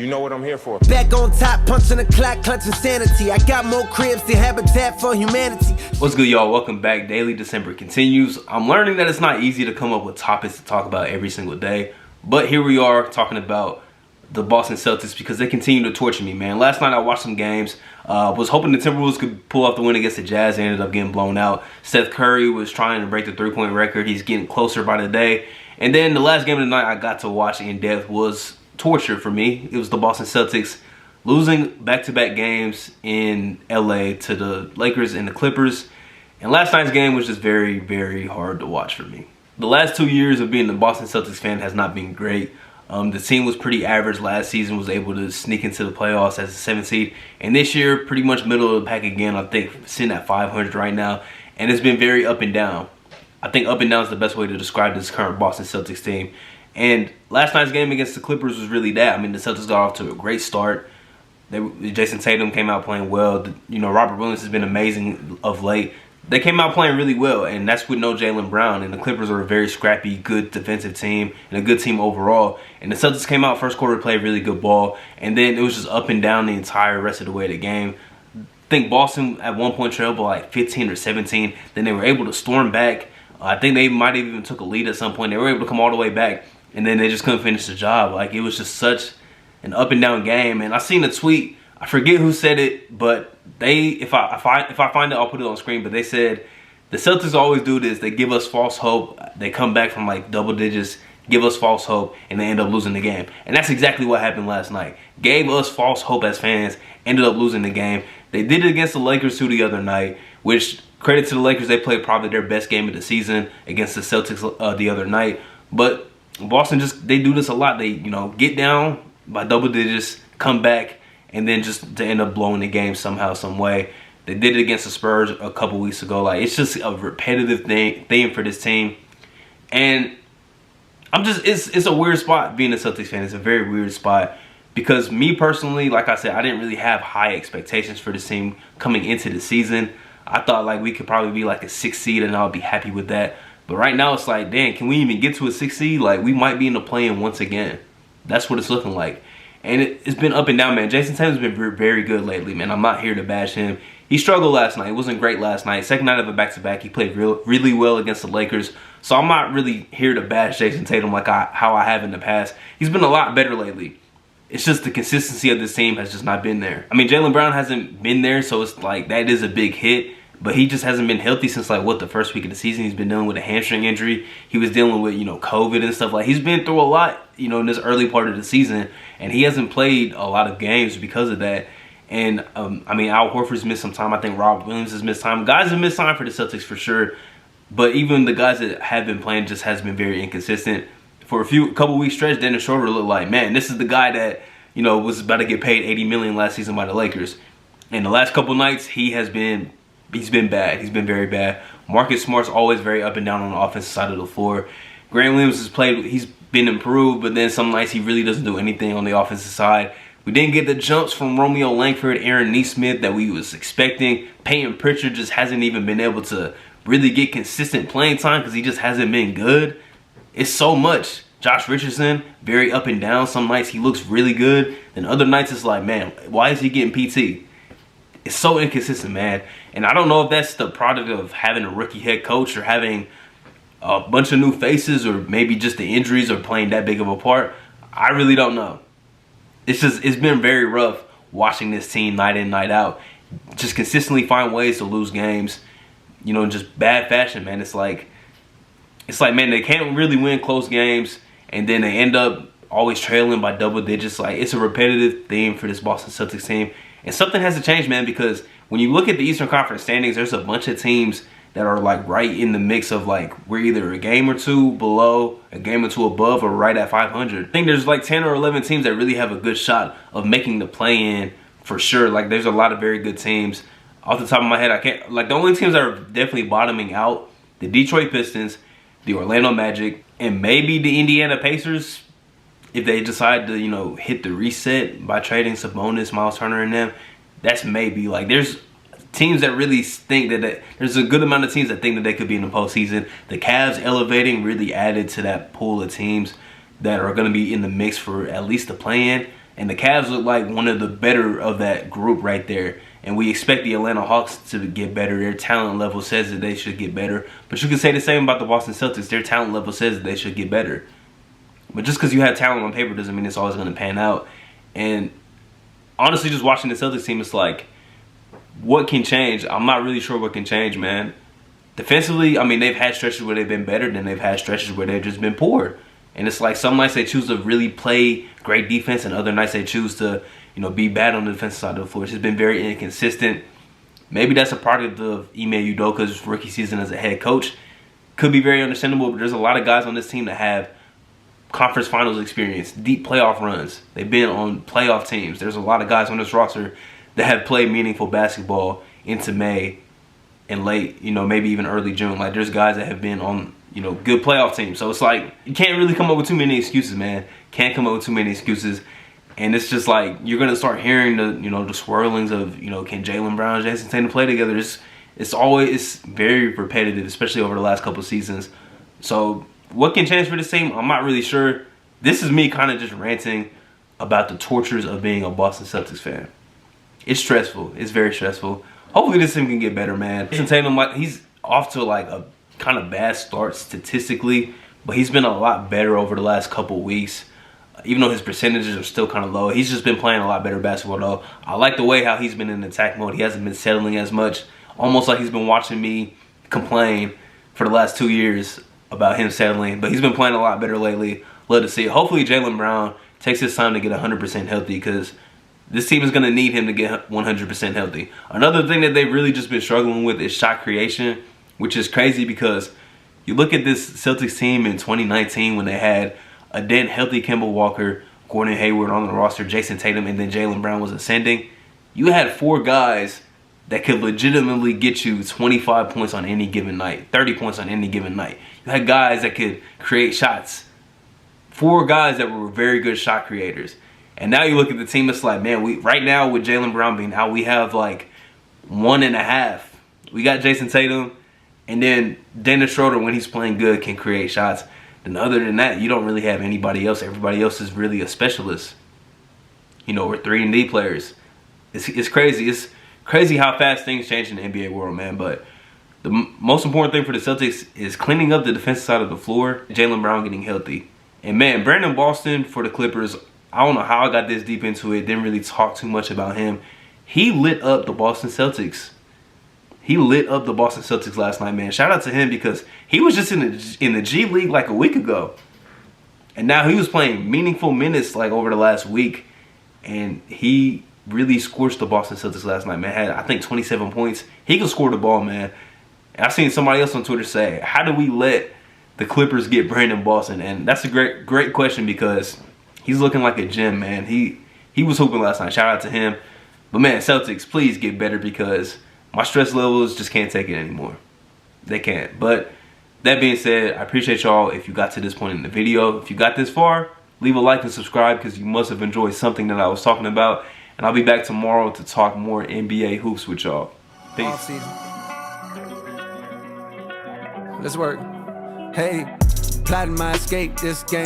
You know what I'm here for. Back on top, punching the clock, clutching sanity. I got more cribs than Habitat for Humanity. What's good, y'all? Welcome back. Daily December continues. I'm learning that it's not easy to come up with topics to talk about every single day, but here we are talking about the Boston Celtics because they continue to torture me, man. Last night I watched some games. Was hoping the Timberwolves could pull off the win against the Jazz. They ended up getting blown out. Steph Curry was trying to break the three-point record. He's getting closer by the day. And then the last game of the night I got to watch in depth was torture for me. It was the Boston Celtics losing back-to-back games in LA to the Lakers and the Clippers. And last night's game was just very, very hard to watch for me. The last 2 years of being a Boston Celtics fan has not been great. The team was pretty average last season, was able to sneak into the playoffs as a 7th seed. And this year, pretty much middle of the pack again. I think sitting at 500 right now. And it's been very up and down. I think up and down is the best way to describe this current Boston Celtics team. And last night's game against the Clippers was really that. I mean, the Celtics got off to a great start. Jason Tatum came out playing well. You know, Robert Williams has been amazing of late. They came out playing really well, and that's with no Jaylen Brown. And the Clippers are a very scrappy, good defensive team and a good team overall. And the Celtics came out first quarter, played really good ball, and then it was just up and down the entire rest of the way of the game. I think Boston at one point trailed by like 15 or 17. Then they were able to storm back. I think they might have even took a lead at some point. They were able to come all the way back, and then they just couldn't finish the job. Like, it was just such an up and down game. And I seen a tweet. I forget who said it, but if I find it, I'll put it on screen. But they said the Celtics always do this. They give us false hope. They come back from like double digits, give us false hope, and they end up losing the game. And that's exactly what happened last night. Gave us false hope as fans, ended up losing the game. They did it against the Lakers too the other night, which credit to the Lakers. They played probably their best game of the season against the Celtics the other night. But Boston they do this a lot. They, you know, get down by double digits, come back, and then just to end up blowing the game somehow, some way. They did it against the Spurs a couple weeks ago. Like, it's just a repetitive thing for this team. And it's a weird spot being a Celtics fan. It's a very weird spot because me personally, like I said, I didn't really have high expectations for this team coming into the season. I thought like we could probably be like a 6th seed and I'll be happy with that. But right now it's like, damn, can we even get to a 6th seed? Like, we might be in the play-in once again. That's what it's looking like. And it's been up and down, man. Jason Tatum's been very good lately, man. I'm not here to bash him. He struggled last night. It wasn't great last night. Second night of a back-to-back. He played really well against the Lakers. So I'm not really here to bash Jason Tatum like how I have in the past. He's been a lot better lately. It's just the consistency of this team has just not been there. I mean, Jaylen Brown hasn't been there, so it's like that is a big hit. But he just hasn't been healthy since like the first week of the season. He's been dealing with a hamstring injury. He was dealing with, you know, COVID and stuff. Like, he's been through a lot, you know, in this early part of the season, and he hasn't played a lot of games because of that. And I mean, Al Horford's missed some time. I think Rob Williams has missed time. Guys have missed time for the Celtics for sure. But even the guys that have been playing just has been very inconsistent. For a couple weeks stretch, Dennis Schroeder looked like, man, this is the guy that, you know, was about to get paid $80 million last season by the Lakers. And the last couple nights, he's been bad. He's been very bad. Marcus Smart's always very up and down on the offensive side of the floor. Grant Williams he's been improved, but then some nights he really doesn't do anything on the offensive side. We didn't get the jumps from Romeo Langford, Aaron Nesmith that we was expecting. Peyton Pritchard just hasn't even been able to really get consistent playing time because he just hasn't been good. It's so much. Josh Richardson, very up and down. Some nights he looks really good. Then other nights it's like, man, why is he getting PT? It's so inconsistent, man. And I don't know if that's the product of having a rookie head coach or having a bunch of new faces or maybe just the injuries are playing that big of a part. I really don't know. It's been very rough watching this team night in, night out. Just consistently find ways to lose games, you know, in just bad fashion, man. It's like, man, they can't really win close games and then they end up always trailing by double digits. Like, it's a repetitive theme for this Boston Celtics team. And something has to change, man, because when you look at the Eastern Conference standings, there's a bunch of teams that are like right in the mix of like we're either a game or two below, a game or two above, or right at 500. I think there's like 10 or 11 teams that really have a good shot of making the play-in for sure. Like, there's a lot of very good teams. Off the top of my head, I can't, like, the only teams that are definitely bottoming out, the Detroit Pistons, the Orlando Magic, and maybe the Indiana Pacers, if they decide to, you know, hit the reset by trading Sabonis, Miles Turner, and them. That's maybe. Like, there's teams that really think that there's a good amount of teams that think that they could be in the postseason. The Cavs elevating really added to that pool of teams that are going to be in the mix for at least the play-in. And the Cavs look like one of the better of that group right there. And we expect the Atlanta Hawks to get better. Their talent level says that they should get better. But you can say the same about the Boston Celtics. Their talent level says that they should get better. But just because you have talent on paper doesn't mean it's always going to pan out. And honestly, just watching the Celtics team, it's like, what can change? I'm not really sure what can change, man. Defensively, I mean, they've had stretches where they've been better, then they've had stretches where they've just been poor. And it's like some nights they choose to really play great defense, and other nights they choose to, be bad on the defensive side of the floor. It's just been very inconsistent. Maybe that's a product of Ime Udoka's rookie season as a head coach. Could be very understandable, but there's a lot of guys on this team that have conference finals experience, deep playoff runs. They've been on playoff teams. There's a lot of guys on this roster that have played meaningful basketball into May and late, maybe even early June. Like, there's guys that have been on, good playoff teams. So it's like, you can't really come up with too many excuses, man. Can't come up with too many excuses. And it's just like, you're going to start hearing the, the swirlings of, can Jaylen Brown and Jason Tatum play together? It's very repetitive, especially over the last couple of seasons. So what can change for this team? I'm not really sure. This is me kind of just ranting about the tortures of being a Boston Celtics fan. It's stressful. It's very stressful. Hopefully this team can get better, man. Jason Tatum, he's off to like a kind of bad start statistically, but he's been a lot better over the last couple weeks. Even though his percentages are still kind of low, he's just been playing a lot better basketball though. I like the way how he's been in attack mode. He hasn't been settling as much. Almost like he's been watching me complain for the last 2 years about him settling. But he's been playing a lot better lately. Love to see it. Hopefully Jaylen Brown takes his time to get 100% healthy, because this team is going to need him to get 100% healthy. Another thing that they've really just been struggling with is shot creation, which is crazy because you look at this Celtics team in 2019 when they had a then healthy Kemba Walker, Gordon Hayward on the roster, Jason Tatum, and then Jaylen Brown was ascending. You had 4 guys that could legitimately get you 25 points on any given night, 30 points on any given night. You had guys that could create shots. 4 guys that were very good shot creators. And now you look at the team, it's like, man, right now with Jaylen Brown being out, we have like 1.5. We got Jason Tatum, and then Dennis Schroeder, when he's playing good, can create shots. And other than that, you don't really have anybody else. Everybody else is really a specialist. We're 3-and-D players. It's crazy. It's crazy how fast things change in the NBA world, man. But the most important thing for the Celtics is cleaning up the defensive side of the floor, Jaylen Brown getting healthy. And man, Brandon Boston for the Clippers, I don't know how I got this deep into it. Didn't really talk too much about him. He lit up the Boston Celtics. He lit up the Boston Celtics last night, man. Shout out to him because he was just in the G League like a week ago. And now he was playing meaningful minutes like over the last week. And he really scorched the Boston Celtics last night, man. Had, I think, 27 points. He can score the ball, man. And I seen somebody else on Twitter say, how do we let the Clippers get Brandon Boston? And that's a great question because he's looking like a gem, man. He was hooping last night. Shout out to him. But man, Celtics, please get better because my stress levels just can't take it anymore. They can't. But that being said, I appreciate y'all if you got to this point in the video. If you got this far, leave a like and subscribe because you must have enjoyed something that I was talking about. And I'll be back tomorrow to talk more NBA hoops with y'all. Peace. Let's work. Hey, plotting my escape this game.